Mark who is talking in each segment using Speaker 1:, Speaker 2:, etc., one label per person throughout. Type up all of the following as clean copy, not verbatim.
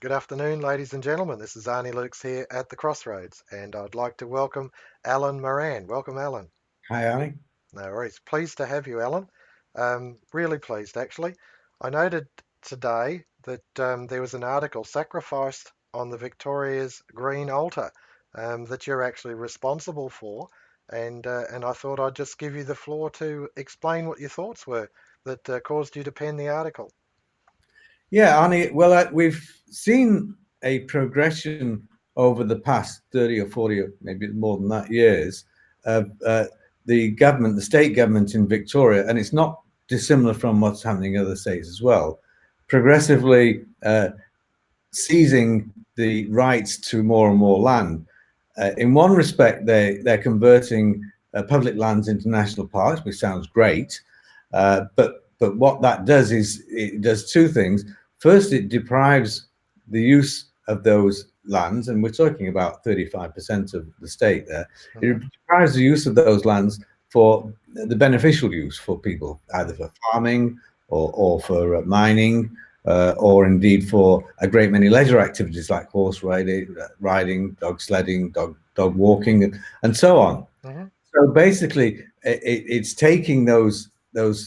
Speaker 1: Good afternoon, ladies and gentlemen. This is Arnie Luks here at the Crossroads, and I'd like to welcome Alan Moran. Welcome, Alan.
Speaker 2: Hi, Ali.
Speaker 1: No worries. Pleased to have you, Alan. Really pleased, actually. I noted today that there was an article sacrificed on the Victoria's Green Altar that you're actually responsible for, and I thought I'd just give you the floor to explain what your thoughts were that caused you to pen the article.
Speaker 2: Yeah, Arnie. Well, we've seen a progression over the past 30 or 40 or maybe more than that years of the government, the state government in Victoria, and it's not dissimilar from what's happening in other states as well, progressively seizing the rights to more and more land. In one respect, they're converting public lands into national parks, which sounds great. But what that does is it does two things. First, it deprives the use of those lands, and we're talking about 35% of the state there. It
Speaker 1: Hmm.
Speaker 2: deprives the use of those lands for the beneficial use for people, either for farming or for mining, or indeed for a great many leisure activities like horse riding, dog sledding, dog walking, and so on.
Speaker 1: Hmm.
Speaker 2: So basically, it's taking those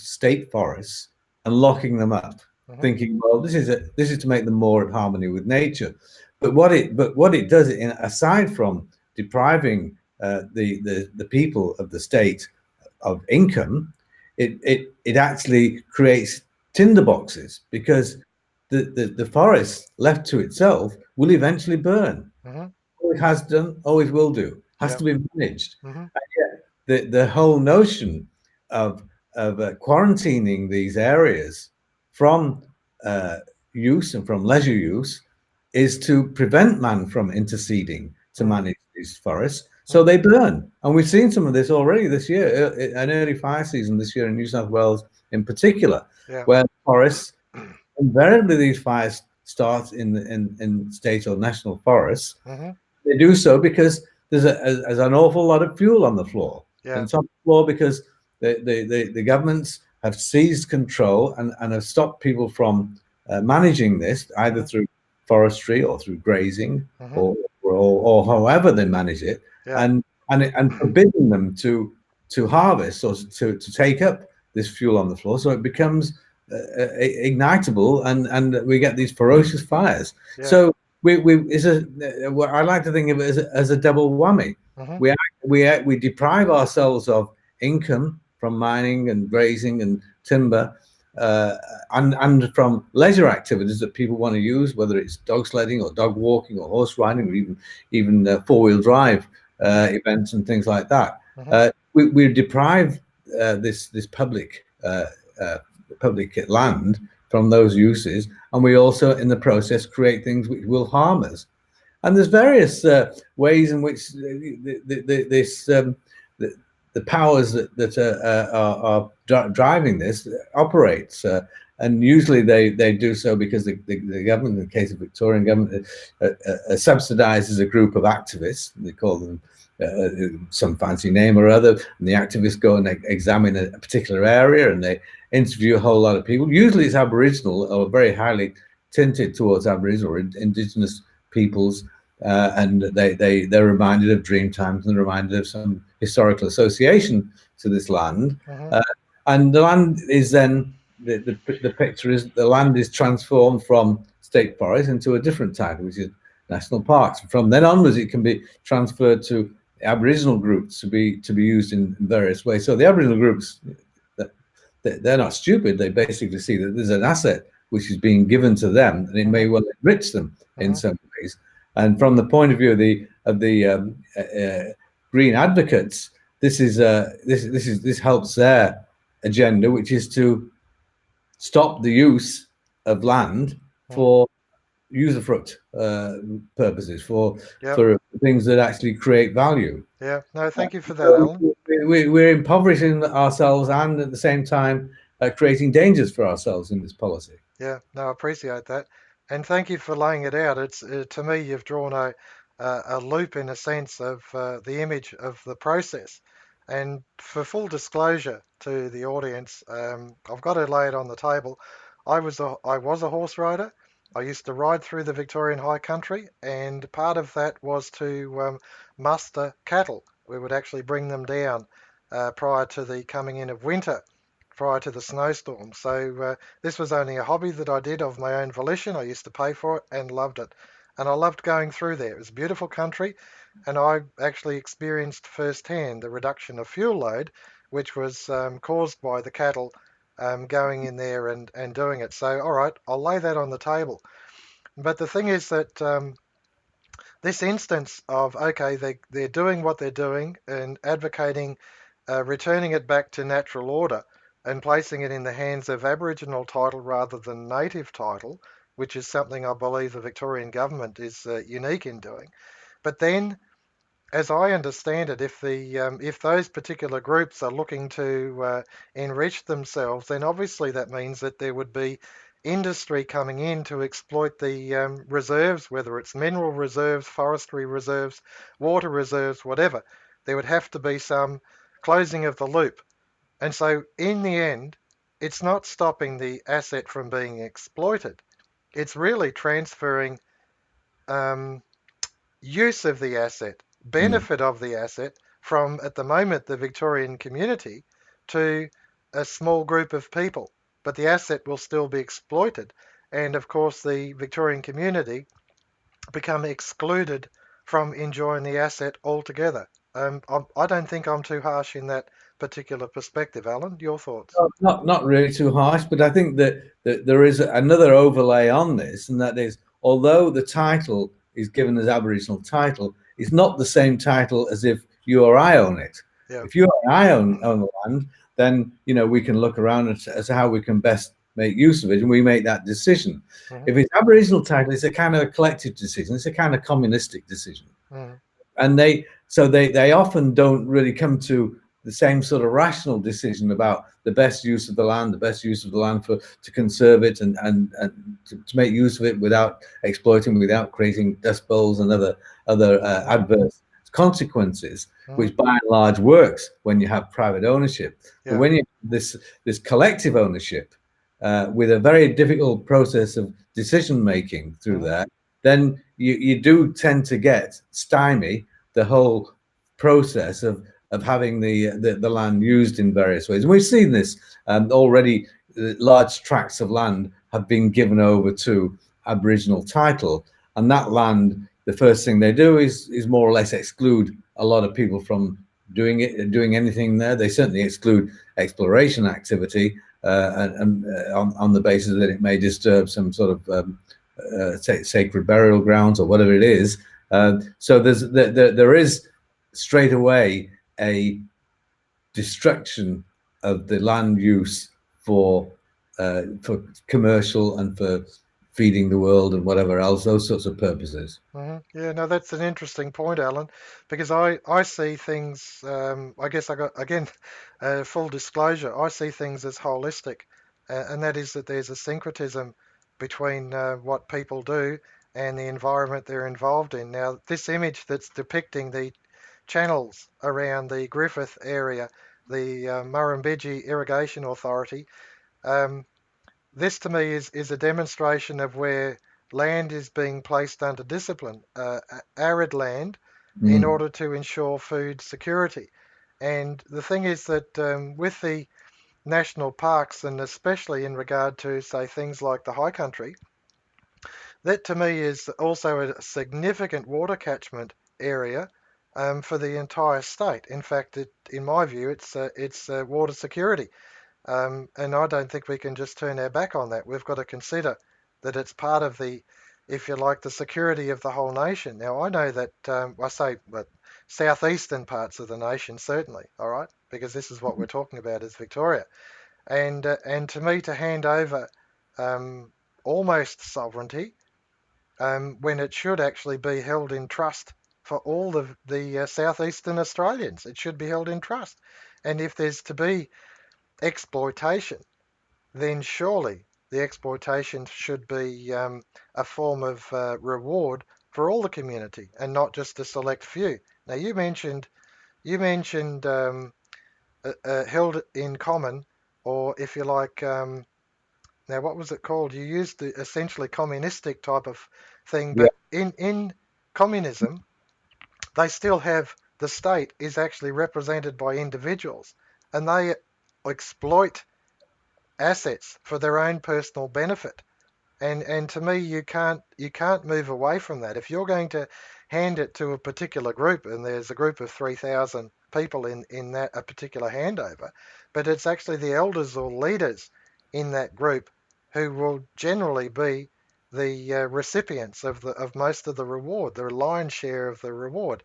Speaker 2: state forests and locking them up,
Speaker 1: Hmm.
Speaker 2: thinking, well, this is to make them more in harmony with nature. But what it does, aside from depriving the people of the state of income, it actually creates tinderboxes because the forest left to itself will eventually burn.
Speaker 1: Hmm.
Speaker 2: Always has done, always will do. Has
Speaker 1: Yeah.
Speaker 2: to be managed.
Speaker 1: Hmm.
Speaker 2: The whole notion of quarantining these areas from uh, use and from leisure use is to prevent man from interceding to
Speaker 1: Hmm.
Speaker 2: manage these forests. So
Speaker 1: Hmm.
Speaker 2: they burn, and we've seen some of this already this year, an early fire season this year in New South Wales, in particular,
Speaker 1: Yeah.
Speaker 2: where forests invariably these fires start in state or national forests.
Speaker 1: Hmm.
Speaker 2: They do so because there's an awful lot of fuel on the floor. And
Speaker 1: Yeah.
Speaker 2: it's on the floor because the governments have seized control and have stopped people from managing this, either
Speaker 1: Hmm.
Speaker 2: through forestry or through grazing
Speaker 1: Hmm.
Speaker 2: or however they manage it,
Speaker 1: Yeah.
Speaker 2: and forbidden them to harvest or to take up this fuel on the floor. So it becomes ignitable and we get these ferocious fires.
Speaker 1: Yeah.
Speaker 2: So we is a well, I like to think of it as a double whammy.
Speaker 1: Hmm.
Speaker 2: We we deprive ourselves of income from mining and grazing and timber, uh, and from leisure activities that people want to use, whether it's dog sledding or dog walking or horse riding or even four-wheel drive
Speaker 1: Hmm.
Speaker 2: events and things like that.
Speaker 1: Hmm.
Speaker 2: We deprive this uh, public land from those uses, and we also, in the process, create things which will harm us. And there's various ways in which this the powers that are driving this operates. And usually they do so because the government, in the case of Victorian government, subsidizes a group of activists. They call them some fancy name or other, and the activists go and examine a particular area and they interview a whole lot of people. Usually it's Aboriginal or very highly tinted towards Aboriginal or indigenous peoples, and they're reminded of dream times and they're reminded of some historical association to this land.
Speaker 1: Hmm.
Speaker 2: Uh, and the land is then the picture is the land is transformed from state forest into a different title, which is national parks. From then onwards, it can be transferred to Aboriginal groups to be used in various ways. So the Aboriginal groups, they're not stupid. They basically see that there's an asset which is being given to them, and it may
Speaker 1: Hmm.
Speaker 2: well enrich them in
Speaker 1: Hmm.
Speaker 2: some ways. And from the point of view of the green advocates, this helps their agenda, which is to stop the use of land
Speaker 1: Hmm.
Speaker 2: for usufruct purposes,
Speaker 1: Yep.
Speaker 2: for things that actually create value.
Speaker 1: Yeah. No, thank you for that,
Speaker 2: So
Speaker 1: Alan.
Speaker 2: we're impoverishing ourselves and at the same time creating dangers for ourselves in this policy.
Speaker 1: Yeah. No, I appreciate that, and thank you for laying it out. It's to me, you've drawn a loop in a sense of the image of the process. And for full disclosure to the audience, I've got to lay it on the table. I was a horse rider, I used to ride through the Victorian High Country, and part of that was to muster cattle. We would actually bring them down prior to the coming in of winter, prior to the snowstorm. So this was only a hobby that I did of my own volition. I used to pay for it and loved it. And I loved going through there. It was a beautiful country, and I actually experienced firsthand the reduction of fuel load, which was caused by the cattle going in there and doing it. So, all right, I'll lay that on the table. But the thing is that this instance of, okay, they're doing what they're doing and advocating returning it back to natural order and placing it in the hands of Aboriginal title rather than native title, which is something I believe the Victorian government is unique in doing. But then, as I understand it, if those particular groups are looking to enrich themselves, then obviously that means that there would be industry coming in to exploit the reserves, whether it's mineral reserves, forestry reserves, water reserves, whatever. There would have to be some closing of the loop. And so, in the end, it's not stopping the asset from being exploited. It's really transferring um, use of the asset,
Speaker 2: Mm.
Speaker 1: benefit of the asset from, at the moment, the Victorian community to a small group of people. But the asset will still be exploited. And of course, the Victorian community become excluded from enjoying the asset altogether. I don't think I'm too harsh in that particular perspective, Alan. Your thoughts?
Speaker 2: Not really too harsh, but I think that there is another overlay on this, and that is, although the title is given as Aboriginal title, it's not the same title as if you or I own it.
Speaker 1: Yeah.
Speaker 2: If you or I own the land, then we can look around as to how we can best make use of it, and we make that decision.
Speaker 1: Hmm.
Speaker 2: If it's Aboriginal title, it's a kind of a collective decision. It's a kind of communistic decision,
Speaker 1: Hmm.
Speaker 2: and they often don't really come to the same sort of rational decision about the best use of the land, the best use of the land for to conserve it and to make use of it without exploiting, without creating dust bowls and other
Speaker 1: Hmm.
Speaker 2: adverse consequences,
Speaker 1: Hmm.
Speaker 2: which by and large works when you have private ownership. But
Speaker 1: Yeah.
Speaker 2: when you have this collective ownership with a very difficult process of decision making through
Speaker 1: Hmm.
Speaker 2: there, then you do tend to get stymie the whole process of having the land used in various ways. And we've seen this already. Large tracts of land have been given over to Aboriginal title, and that land, the first thing they do is more or less exclude a lot of people from doing anything there. They certainly exclude exploration activity, and on the basis that it may disturb some sort of sacred burial grounds or whatever it is. So there is straight away a destruction of the land use for commercial and for feeding the world and whatever else, those sorts of purposes.
Speaker 1: Hmm. Yeah, no, that's an interesting point, Alan, because I see things. I guess I got again full disclosure. I see things as holistic, and that is that there's a syncretism between what people do and the environment they're involved in. Now, this image that's depicting the channels around the Griffith area, the Murrumbidgee Irrigation Authority. Um, this to me is a demonstration of where land is being placed under discipline, arid land, in
Speaker 2: Mm,
Speaker 1: order to ensure food security. And the thing is that with the national parks, and especially in regard to, say, things like the high country, that to me is also a significant water catchment area for the entire state. In fact, in my view, it's water security. And I don't think we can just turn our back on that. We've got to consider that it's part of the, if you like, the security of the whole nation. Now, I know that, I say, but southeastern parts of the nation, certainly, all right, because this is what we're talking about is Victoria. And to me, to hand over um, almost sovereignty when it should actually be held in trust for all of the southeastern Australians, it should be held in trust. And if there's to be exploitation, then surely the exploitation should be a form of reward for all the community and not just a select few. Now you mentioned held in common, or if you like, Now, what was it called? You used the essentially communistic type of thing,
Speaker 2: Yeah.
Speaker 1: but in communism, they still have the state is actually represented by individuals, and they exploit assets for their own personal benefit. And to me, you can't move away from that. If you're going to hand it to a particular group, and there's a group of 3,000 people in that a particular handover, but it's actually the elders or leaders in that group who will generally be the recipients of most of the reward, the lion's share of the reward.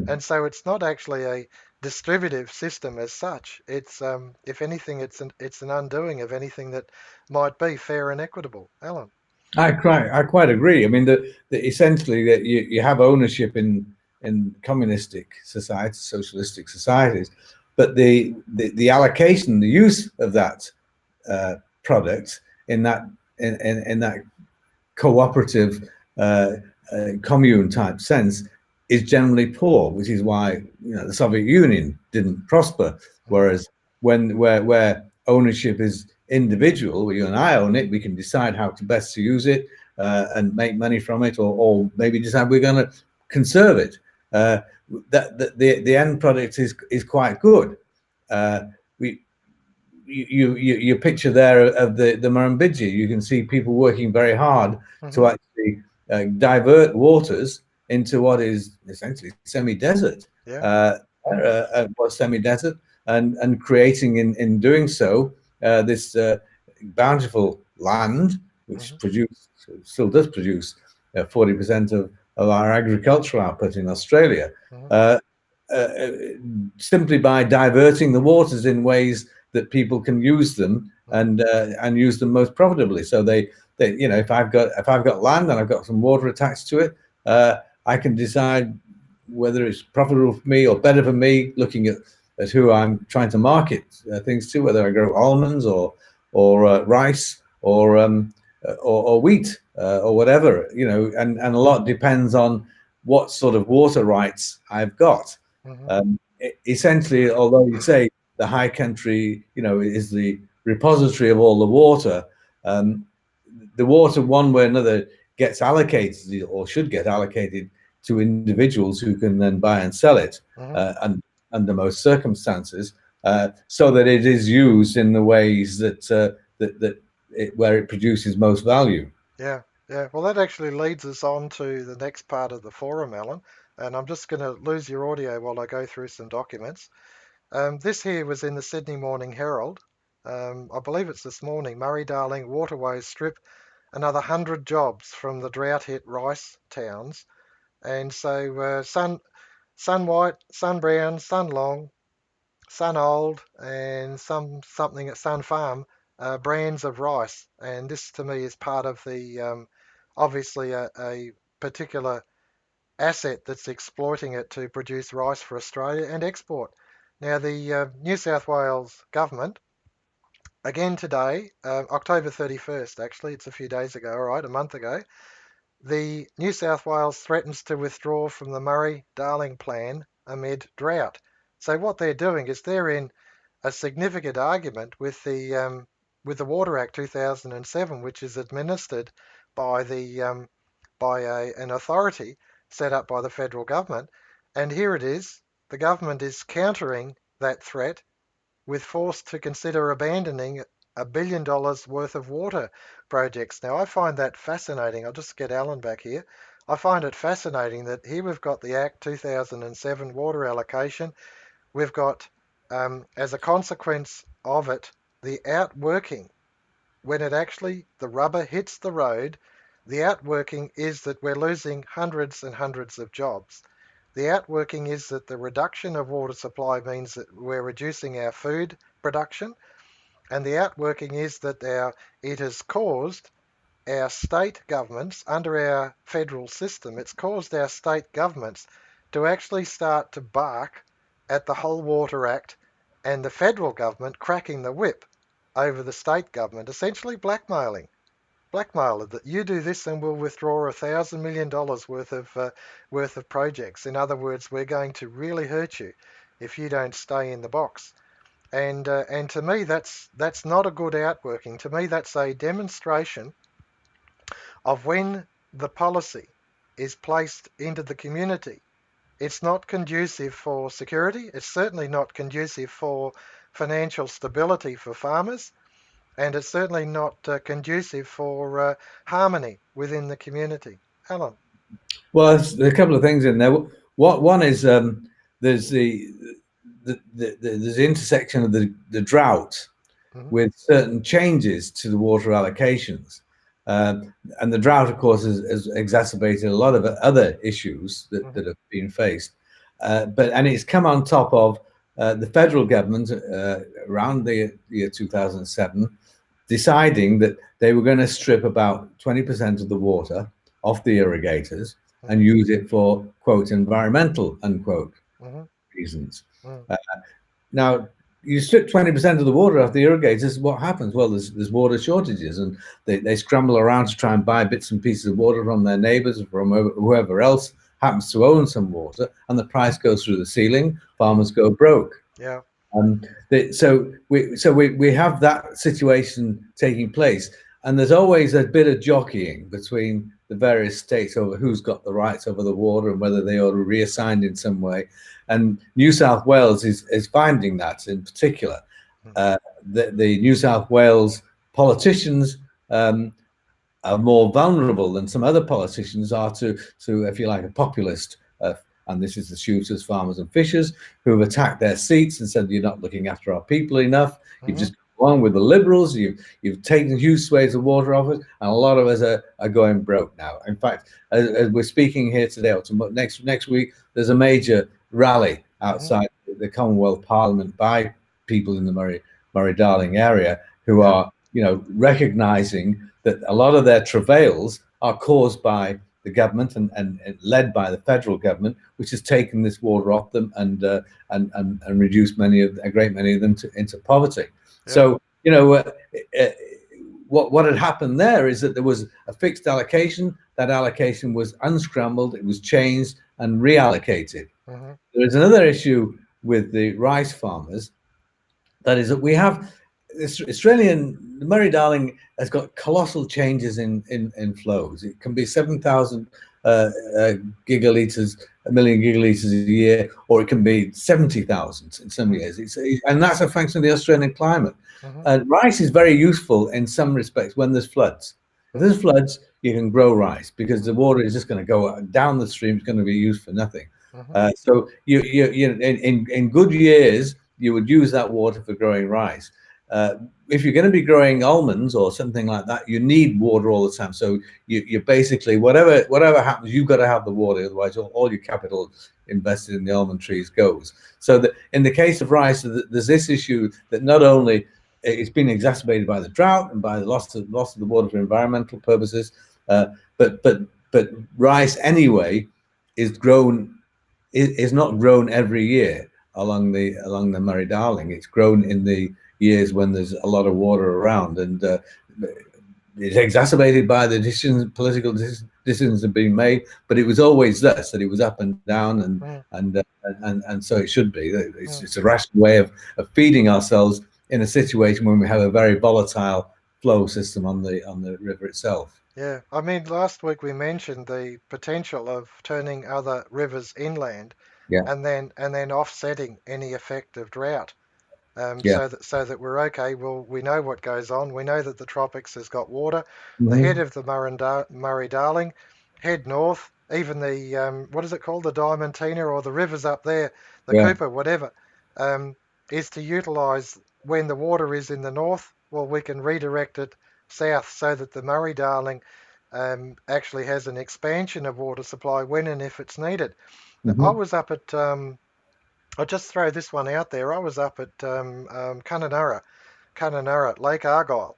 Speaker 1: And so it's not actually a distributive system as such. It's if anything, it's an undoing of anything that might be fair and equitable. Alan.
Speaker 2: I quite agree. I mean, the essentially that you have ownership in communistic societies, socialistic societies, but the allocation, the use of that uh, product in that in that cooperative uh, commune type sense is generally poor, which is why the Soviet Union didn't prosper.
Speaker 1: Mhm,
Speaker 2: Whereas where ownership is individual, where you and I own it, we can decide how to best to use it and make money from it, or maybe decide we're going to conserve it. Uh, the end product is quite good. Uh, we your picture there of the Murrumbidgee, you can see people working very hard to
Speaker 1: mhm,
Speaker 2: actually divert waters into what is essentially semi-desert,
Speaker 1: yeah.
Speaker 2: uh, semi-desert, and creating in doing so this bountiful land, which
Speaker 1: Mhm,
Speaker 2: still does produce 40% of our agricultural output in Australia.
Speaker 1: mhm,
Speaker 2: Uh, uh, Simply by diverting the waters in ways that people can use them
Speaker 1: mhm,
Speaker 2: and use them most profitably. So they if I've got land and I've got some water attached to it, uh, I can decide whether it's profitable for me or better for me, looking at who I'm trying to market things to, whether I grow almonds or rice or wheat or whatever, and a lot depends on what sort of water rights I've got.
Speaker 1: mhm,
Speaker 2: Essentially, although you say the high country, is the repository of all the water, um, the water, one way or another, gets allocated or should get allocated to individuals who can then buy and sell it,
Speaker 1: mhm.
Speaker 2: and under most circumstances, so that it is used in the ways where it produces most value.
Speaker 1: Yeah, yeah. Well, that actually leads us on to the next part of the forum, Alan. And I'm just going to lose your audio while I go through some documents. This here was in the Sydney Morning Herald. I believe it's this morning. Murray-Darling waterways strip another 100 jobs from the drought-hit rice towns. And so sun white, sun brown, sun long, Sun Old and something at Sun Farm brands of rice, and this to me is part of the obviously a particular asset that's exploiting it to produce rice for Australia and export. Now the New South Wales government again today, October 31st, actually, it's a few days ago, all right, a month ago. The New South Wales threatens to withdraw from the Murray-Darling plan amid drought. So what they're doing is they're in a significant argument with the Water Act 2007, which is administered by an authority set up by the federal government. And here it is: the government is countering that threat with forced to consider abandoning $1 billion worth of water projects. Now, I find that fascinating. I'll just get Alan back here. I find it fascinating that here we've got the Act 2007 water allocation. We've got, as a consequence of it, the outworking. When it actually, the rubber hits the road, the outworking is that we're losing hundreds and hundreds of jobs. The outworking is that the reduction of water supply means that we're reducing our food production, and the outworking is that it has caused our state governments, under our federal system, it's caused our state governments to actually start to bark at the Whole Water Act and the federal government cracking the whip over the state government, essentially blackmail that you do this and we'll withdraw $1,000 million worth of projects. In other words, we're going to really hurt you if you don't stay in the box. And to me, that's not a good outworking. To me, that's a demonstration of when the policy is placed into the community. It's not conducive for security. It's certainly not conducive for financial stability for farmers, and it's certainly not conducive for harmony within the community. Alan.
Speaker 2: Well, there's a couple of things in there. What one is there's there's the intersection of the drought
Speaker 1: Hmm.
Speaker 2: with certain changes to the water allocations. And the drought, of course, has exacerbated a lot of other issues
Speaker 1: Hmm.
Speaker 2: that have been faced. And it's come on top of the federal government around the year 2007 deciding that they were going to strip about 20% of the water off the irrigators and
Speaker 1: Hmm.
Speaker 2: use it for, quote, environmental, unquote,
Speaker 1: Hmm.
Speaker 2: reasons.
Speaker 1: Hmm.
Speaker 2: Uh, Now, you strip 20% of the water off the irrigators, what happens? Well, there's water shortages, and they scramble around to try and buy bits and pieces of water from their neighbors, from whoever else happens to own some water, and the price goes through the ceiling.
Speaker 1: Hmm.
Speaker 2: Farmers go broke.
Speaker 1: Yeah.
Speaker 2: Um, so we have that situation taking place, and there's always a bit of jockeying between the various states over who's got the rights over the water and whether they ought to be reassigned in some way. And New South Wales is finding that in particular.
Speaker 1: Hmm.
Speaker 2: Uh, the New South Wales politicians are more vulnerable than some other politicians are to if you like, a populist. And this is the shooters, farmers, and fishers who have attacked their seats and said, "You're not looking after our people enough. You've
Speaker 1: Hmm.
Speaker 2: just gone along with the Liberals. You've taken huge swathes of water off us, and a lot of us are going broke now." In fact, as we're speaking here today, or next week, there's a major rally
Speaker 1: Hmm.
Speaker 2: outside the Commonwealth Parliament by people in the Murray Darling area who
Speaker 1: Yeah.
Speaker 2: are, recognizing that a lot of their travails are caused by the government and led by the federal government, which has taken this water off them and reduced a great many of them into poverty.
Speaker 1: Yeah.
Speaker 2: So uh, what had happened there is that there was a fixed allocation. That allocation was unscrambled, it was changed and reallocated.
Speaker 1: Hmm.
Speaker 2: There is another issue with the rice farmers, that is that we have this Australian, the Murray Darling has got colossal changes in flows. It can be 7,000 uh, gigaliters, a million gigaliters a year, or it can be 70,000 in some
Speaker 1: Hmm.
Speaker 2: years. And that's a function of the Australian climate.
Speaker 1: Hmm.
Speaker 2: Rice is very useful in some respects when there's floods. If
Speaker 1: Hmm.
Speaker 2: there's floods, you can grow rice because the
Speaker 1: Hmm.
Speaker 2: water is just going to go down the stream. It's going to be used for nothing.
Speaker 1: Hmm.
Speaker 2: So in good years, you would use that water for growing rice. Uh, if you're going to be growing almonds or something like that, you need water all the time. So you basically, whatever happens, you've got to have the water. Otherwise, all your capital invested in the almond trees goes. So in the case of rice, there's this issue that not only it's been exacerbated by the drought and by the loss of the water for environmental purposes, uh, but but but rice anyway is grown is not grown every year along the Murray Darling. It's grown in the years when there's a lot of water around, and it's exacerbated by the political decisions have been made. But it was always thus, that it was up and down,
Speaker 1: Hmm.
Speaker 2: and so it should be.
Speaker 1: Hmm.
Speaker 2: It's a rational way of feeding ourselves in a situation when we have a very volatile flow system on the river itself.
Speaker 1: Yeah. I mean, last week we mentioned the potential of turning other rivers inland
Speaker 2: Yeah,
Speaker 1: and then offsetting any effect of drought.
Speaker 2: yeah.
Speaker 1: So that we're okay. Well, we know what goes on. We know that the tropics has got water. The head
Speaker 2: Mm-hmm.
Speaker 1: of the Murray-Darling, head north. Even the what is it called, the Diamantina, or the rivers up there, the
Speaker 2: Yeah.
Speaker 1: Cooper, whatever, um, is to utilise when the water is in the north. Well, we can redirect it south so that the Murray-Darling actually has an expansion of water supply when and if it's needed. I
Speaker 2: Mm-hmm.
Speaker 1: was up at I'll just throw this one out there. I was up at Kununurra, Lake Argyle,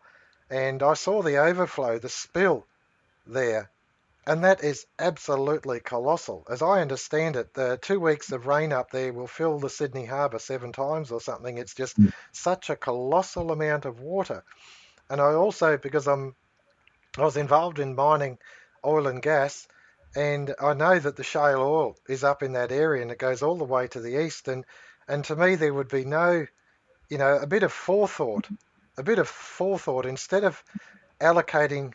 Speaker 1: and I saw the overflow, the spill there, and that is absolutely colossal. As I understand it, the 2 weeks of rain up there will fill the Sydney Harbour 7 times or something. It's just such a colossal amount of water. And I also, because I was involved in mining oil and gas, and I know that the shale oil is up in that area and it goes all the way to the east. And to me, there would be no a bit of forethought, instead of allocating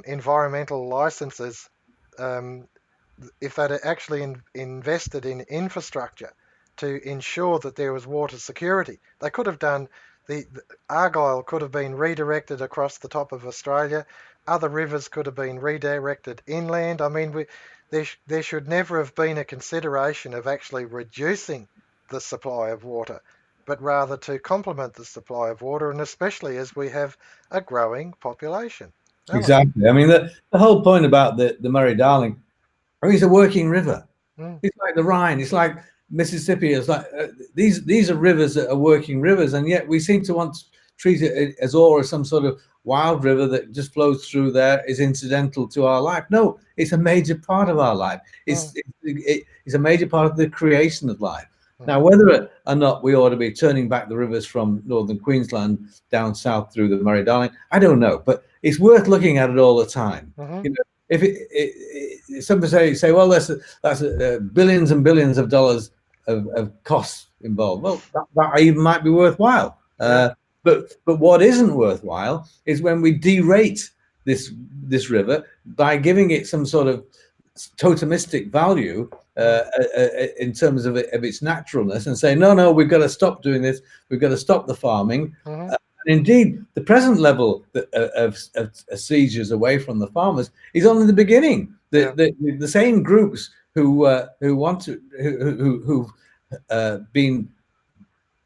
Speaker 1: environmental licenses. Um, if they'd actually invested in infrastructure to ensure that there was water security, they could have done the Argyle could have been redirected across the top of Australia. Other rivers could have been redirected inland. I mean, there should never have been a consideration of actually reducing the supply of water, but rather to complement the supply of water, and especially as we have a growing population. Alan.
Speaker 2: Exactly. I mean, the whole point about the Murray Darling, I mean, it's a working river.
Speaker 1: Mm,
Speaker 2: It's like the Rhine. It's like Mississippi. It's like these are rivers that are working rivers, and yet we seem to want to treat it as or as some sort of wild river that just flows through there, is incidental to our life. No, it's a major part of our life.
Speaker 1: mm,
Speaker 2: It's a major part of the creation of life. Now,
Speaker 1: mhm,
Speaker 2: whether or not we ought to be turning back the rivers from northern Queensland down south through the Murray Darling, I don't know, but it's worth looking at it all the time.
Speaker 1: mhm,
Speaker 2: You know, if some say, well, that's billions and billions of dollars of costs involved. Well, that even might be worthwhile.
Speaker 1: yeah.
Speaker 2: But what isn't worthwhile is when we derate this this river by giving it some sort of totemistic value
Speaker 1: Mm,
Speaker 2: in terms of its naturalness, and say, no, we've got to stop doing this. We've got to stop the farming.
Speaker 1: mhm,
Speaker 2: And indeed, the present level of seizures away from the farmers is only the beginning.
Speaker 1: yeah.
Speaker 2: The same groups who want to who've been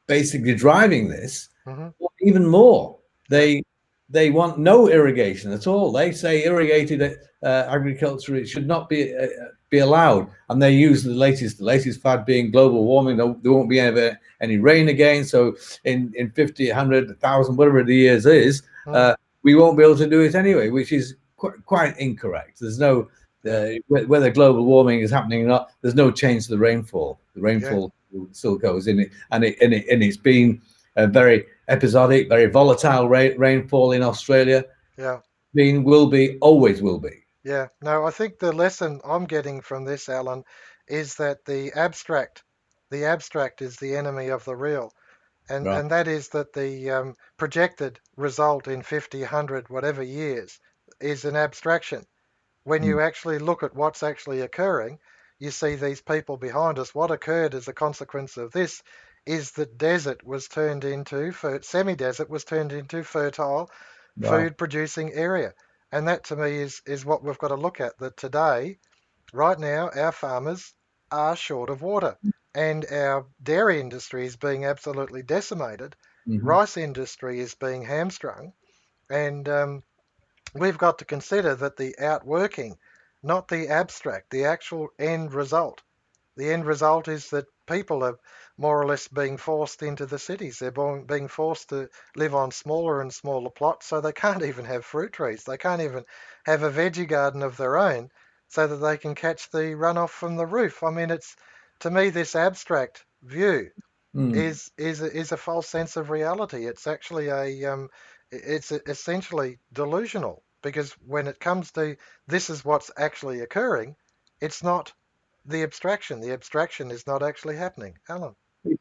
Speaker 2: basically driving this
Speaker 1: Mhm,
Speaker 2: want even more.
Speaker 1: yeah.
Speaker 2: They want no irrigation at all. They say irrigated agriculture, it should not be allowed, and they use the latest fad being global warming. There won't be any rain again. So in 50, 100, 1,000, whatever the years is,
Speaker 1: Mm,
Speaker 2: we won't be able to do it anyway, which is quite incorrect. There's no
Speaker 1: yeah.
Speaker 2: whether global warming is happening or not. There's no change to the rainfall. The
Speaker 1: Yeah.
Speaker 2: rainfall still goes in it, and it's been a very episodic, very volatile rainfall in Australia.
Speaker 1: Yeah.
Speaker 2: Been, will be, always will be.
Speaker 1: Yeah. No, I think the lesson I'm getting from this, Alan, is that the abstract is the enemy of the real.
Speaker 2: Right.
Speaker 1: And that is that the projected result in 50, 100, whatever years is an abstraction. When
Speaker 2: Mm.
Speaker 1: you actually look at what's actually occurring, you see these people behind us. What occurred as a consequence of this is that desert was turned into, semi-desert was turned into fertile
Speaker 2: Right.
Speaker 1: food producing area. And that to me is what we've got to look at, that today, right now, our farmers are short of water and our dairy industry is being absolutely decimated.
Speaker 2: Mm-hmm.
Speaker 1: Rice industry is being hamstrung. And we've got to consider that the outworking, not the abstract, the actual end result. The end result is that people are more or less being forced into the cities. They're being forced to live on smaller and smaller plots, so they can't even have fruit trees. They can't even have a veggie garden of their own so that they can catch the runoff from the roof. I mean, it's to me, this abstract view
Speaker 2: Mm.
Speaker 1: is a false sense of reality. It's actually it's essentially delusional, because when it comes to this is what's actually occurring, it's not the abstraction. The abstraction is not actually happening. Alan.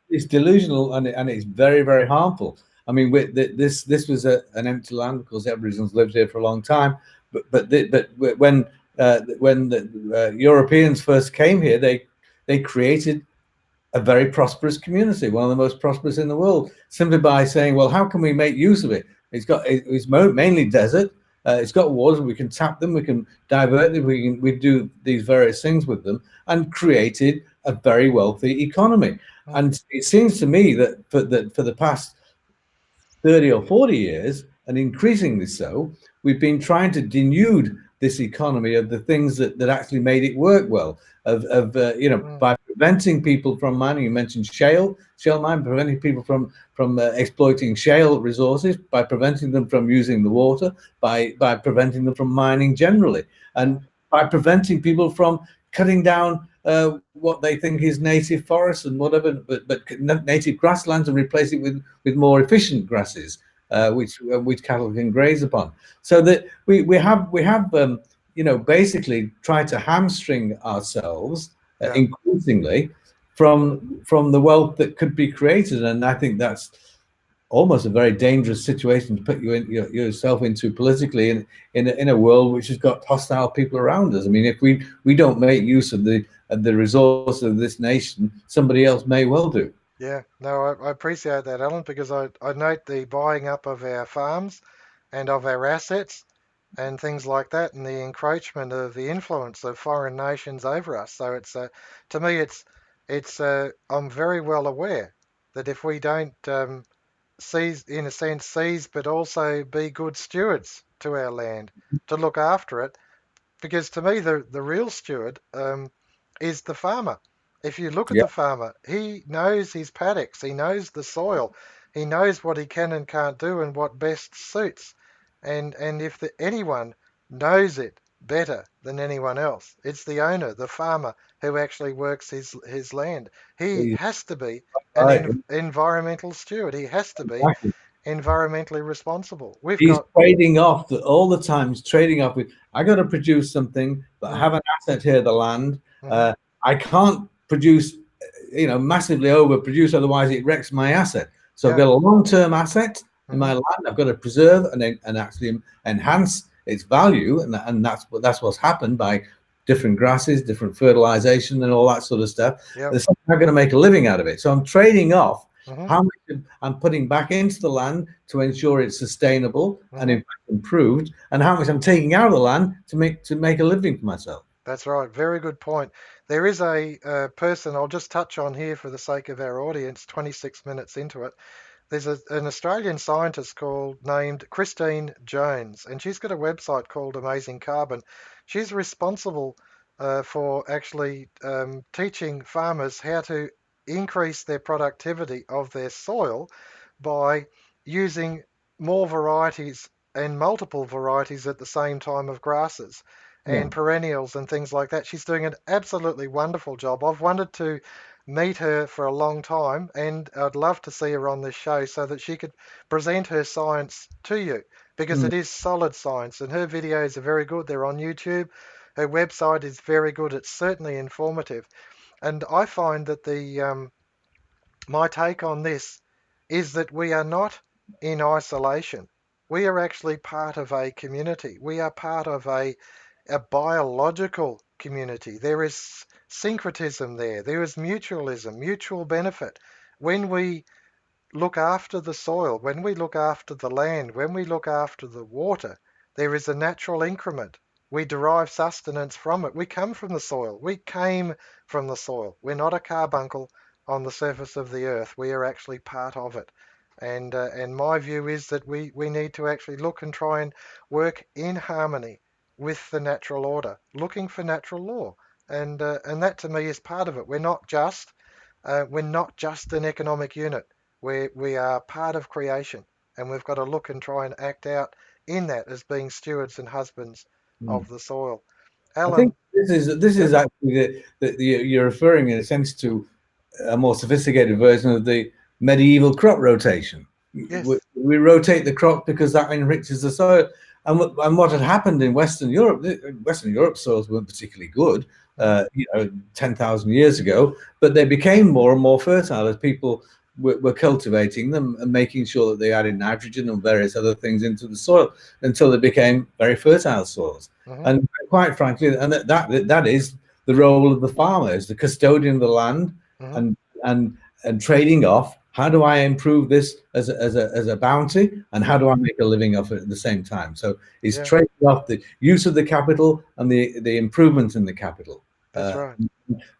Speaker 2: It's delusional, and it's very, very harmful. I mean, this was an empty land because Aboriginals lived here for a long time. But when the Europeans first came here, they created a very prosperous community, one of the most prosperous in the world, simply by saying, well, how can we make use of it? It's mainly desert. It's got waters. We can tap them. We can divert them. We do these various things with them, and created a very wealthy economy.
Speaker 1: Mm,
Speaker 2: And it seems to me that for the past 30 or 40 years, and increasingly so, we've been trying to denude this economy of the things that actually made it work well,
Speaker 1: mm,
Speaker 2: by preventing people from mining. You mentioned shale mine, preventing people from exploiting shale resources, by preventing them from using the water, by preventing them from mining generally,
Speaker 1: mm,
Speaker 2: and by preventing people from cutting down what they think is native forests and whatever, but native grasslands, and replace it with more efficient grasses,
Speaker 1: mm.
Speaker 2: which cattle can graze upon. So that we have basically tried to hamstring ourselves
Speaker 1: Yeah.
Speaker 2: increasingly from the wealth that could be created, and I think that's almost a very dangerous situation to put yourself into politically in a world which has got hostile people around us. I mean, if we don't make use of the resources of this nation, somebody else may well do.
Speaker 1: Yeah, no, I appreciate that, Alan, because I note the buying up of our farms and of our assets and things like that, and the encroachment of the influence of foreign nations over us. So it's to me, it's I'm very well aware that if we don't seize, in a sense, seize, but also be good stewards to our land, to look after it, because to me the real steward is the farmer. If you look at
Speaker 2: Yeah,
Speaker 1: the farmer, he knows his paddocks, he knows the soil, he knows what he can and can't do and what best suits. And if anyone knows it better than anyone else, it's the owner, the farmer, who actually works his land. He
Speaker 2: he's
Speaker 1: has to be an
Speaker 2: right.
Speaker 1: environmental steward. He has to be
Speaker 2: Exactly.
Speaker 1: environmentally responsible. We've
Speaker 2: He's
Speaker 1: got.
Speaker 2: trading off all the time. He's trading off with, I got to produce something, but I
Speaker 1: Mm,
Speaker 2: have an asset here, the land.
Speaker 1: hmm
Speaker 2: I can't produce, massively overproduce, otherwise it wrecks my asset. So I've
Speaker 1: yeah.
Speaker 2: got a long-term asset in
Speaker 1: hmm
Speaker 2: my land. I've got to preserve and actually enhance its value, and that's what's happened by different grasses, different fertilization, and all that sort of stuff.
Speaker 1: Yep.
Speaker 2: There's something I'm going to make a living out of it. So I'm trading off
Speaker 1: hmm
Speaker 2: how much I'm putting back into the land to ensure it's sustainable and
Speaker 1: hmm
Speaker 2: in fact improved, and how much I'm taking out of the land to make a living for myself.
Speaker 1: That's right. Very good point. There is a person I'll just touch on here for the sake of our audience, 26 minutes into it. There's an Australian scientist called named Christine Jones, and she's got a website called Amazing Carbon. She's responsible for actually teaching farmers how to increase their productivity of their soil by using more varieties and multiple varieties at the same time of grasses
Speaker 2: Yeah.
Speaker 1: and perennials and things like that. She's doing an absolutely wonderful job. I've wanted to meet her for a long time, and I'd love to see her on this show so that she could present her science to you because
Speaker 2: Mm.
Speaker 1: it is solid science, and her videos are very good. They're on YouTube. Her website is very good. It's certainly informative, and I find that the my take on this is that we are not in isolation. We are actually part of a community. We are part of a biological community. There is syncretism there. There is mutualism, mutual benefit. When we look after the soil, when we look after the land, when we look after the water, there is a natural increment. We derive sustenance from it. We come from the soil. We came from the soil. We're not a carbuncle on the surface of the earth. We are actually part of it. And my view is that we need to actually look and try and work in harmony with the natural order, looking for natural law. And that to me is part of it. We're not just an economic unit. We are part of creation, and we've got to look and try and act out in that as being stewards and husbands
Speaker 2: Mm.
Speaker 1: of the soil.
Speaker 2: I think
Speaker 1: Alan,
Speaker 2: this is
Speaker 1: yep,
Speaker 2: actually you're referring in a sense to a more sophisticated version of the medieval crop rotation. We rotate the crop because that enriches the soil. And what had happened in Western Europe soils weren't particularly good,
Speaker 1: hmm
Speaker 2: 10,000 years ago, but they became more and more fertile as people were cultivating them and making sure that they added nitrogen and various other things into the soil until they became very fertile soils.
Speaker 1: hmm
Speaker 2: And quite frankly, and that is the role of the farmer as the custodian of the land,
Speaker 1: hmm
Speaker 2: and and and trading off. How do I improve this as a bounty, and how
Speaker 1: hmm
Speaker 2: do I make a living off it at the same time? So it's
Speaker 1: yeah,
Speaker 2: trading off the use of the capital and the improvements in the capital.
Speaker 1: that's
Speaker 2: Uh,
Speaker 1: right.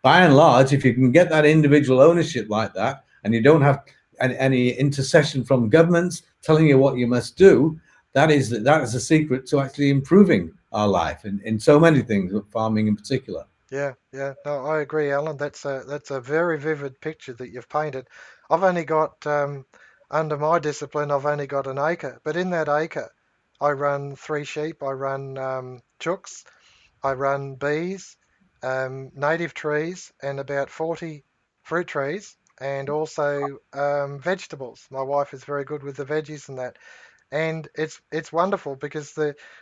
Speaker 2: by and large, if you can get that individual ownership like that, and you don't have any intercession from governments telling you what you must do, that is a secret to actually improving our life in so many things, farming in particular.
Speaker 1: Yeah, yeah. No, I agree, Alan. That's a very vivid picture that you've painted. I've only got under my discipline, I've only got an acre, but in that acre, I run three sheep. I run chooks. I run bees, native trees, and about 40 fruit trees, and also vegetables. My wife is very good with the veggies and that. And it's wonderful because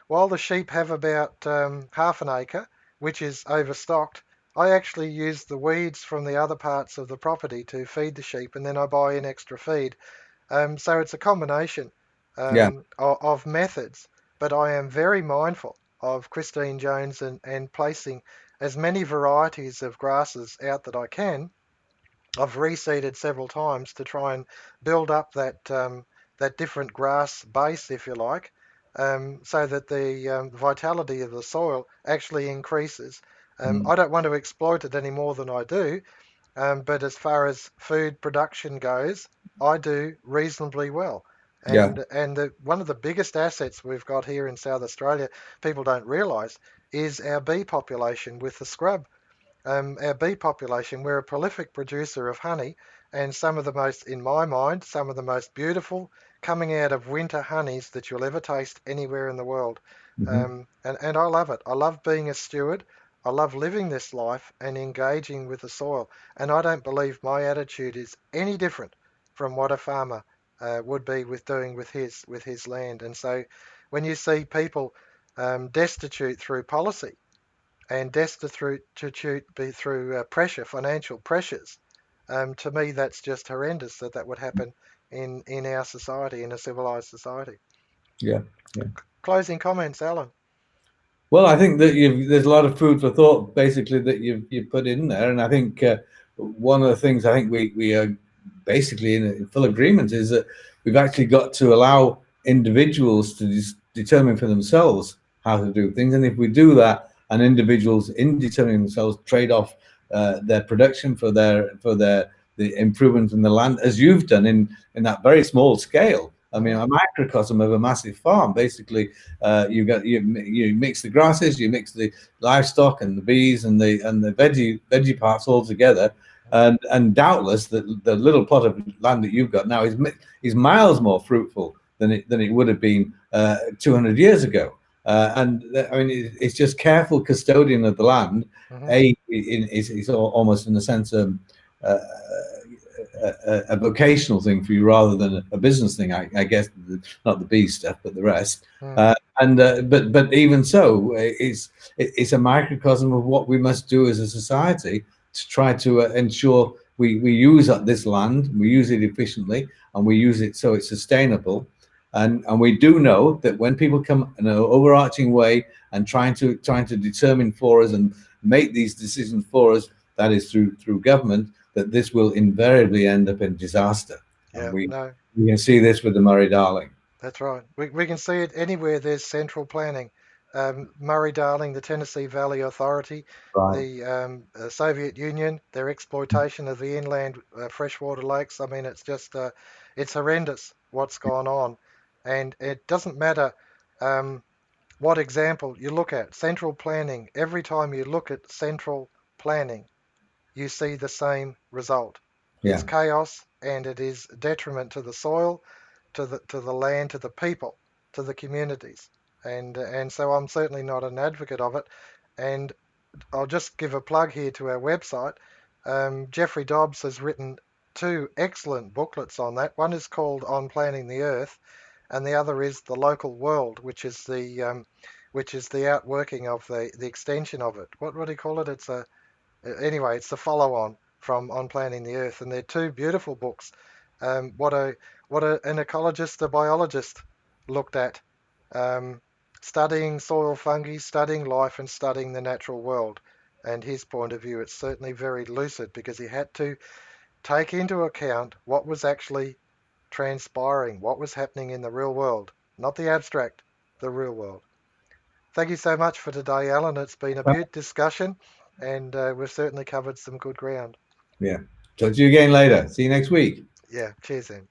Speaker 1: while the sheep have about half an acre, which is overstocked, I actually use the weeds from the other parts of the property to feed the sheep, and then I buy in extra feed So it's a combination
Speaker 2: Yeah.
Speaker 1: of methods, but I am very mindful of Christine Jones and placing as many varieties of grasses out that I can. I've reseeded several times to try and build up that different grass base, if you like, so that the vitality of the soil actually increases.
Speaker 2: Mm.
Speaker 1: I don't want to exploit it any more than I do, but as far as food production goes, I do reasonably well.
Speaker 2: Yeah.
Speaker 1: One of the biggest assets we've got here in South Australia, people don't realise, is our bee population with the scrub. Our bee population, we're a prolific producer of honey, and some of the most, in my mind, some of the most beautiful coming out of winter honeys that you'll ever taste anywhere in the world.
Speaker 2: Hmm.
Speaker 1: And I love it. I love being a steward. I love living this life and engaging with the soil. And I don't believe my attitude is any different from what a farmer would be with doing with his land. And so, when you see people destitute through policy, and destitute be through pressure, financial pressures. To me, that's just horrendous that that would happen in our society, in a civilized society.
Speaker 2: Yeah. Yeah.
Speaker 1: Closing comments, Alan.
Speaker 2: Well, I think that there's a lot of food for thought, basically, that you've put in there, and I think one of the things I think we are basically in full agreement is that we've actually got to allow individuals to determine for themselves how to do things, and if we do that, and individuals in determining themselves trade off their production for their the improvement in the land, as you've done in that very small scale. I mean,
Speaker 1: Hmm.
Speaker 2: a microcosm of a massive farm, basically you mix the grasses, you mix the livestock and the bees and the veggie parts all together, and doubtless the little plot of land that you've got now is miles more fruitful than it would have been 200 years ago. And I mean, it's just careful custodian of the land.
Speaker 1: Hmm.
Speaker 2: Is almost in a sense a vocational thing for you rather than a business thing. I guess not the bee stuff, but the rest.
Speaker 1: Hmm.
Speaker 2: But even so, it's a microcosm of what we must do as a society to try to ensure we use up this land, we use it efficiently, and we use it so it's sustainable. And we do know that when people come in an overarching way and trying to determine for us and make these decisions for us, that is through government, that this will invariably end up in disaster. And
Speaker 1: Yeah, no,
Speaker 2: we can see this with the Murray Darling.
Speaker 1: that's right. We can see it anywhere there's central planning. Murray-Darling, the Tennessee Valley Authority,
Speaker 2: Right.
Speaker 1: the Soviet Union, their exploitation of the inland freshwater lakes. I mean, it's horrendous what's gone on. And it doesn't matter um, what example you look at. Central planning, every time you look at central planning, you see the same result. It's
Speaker 2: Yeah.
Speaker 1: chaos and it is detriment to the soil, to the land, to the people, to the communities. And so I'm certainly not an advocate of it. And I'll just give a plug here to our website. Jeffrey Dobbs has written two excellent booklets on that. One is called On Planning the Earth, and the other is The Local World, which is the outworking of the extension of it. What do you call it? Anyway, it's the follow-on from On Planning the Earth, and they're two beautiful books. What an ecologist, a biologist looked at, um, studying soil fungi, studying life, and studying the natural world. And his point of view, it's certainly very lucid because he had to take into account what was actually transpiring, what was happening in the real world, not the abstract, the real world. Thank you so much for today, Alan. It's been a beaut discussion, and we've certainly covered some good ground.
Speaker 2: Yeah. Talk to you again later. See you next week.
Speaker 1: Yeah, cheers then.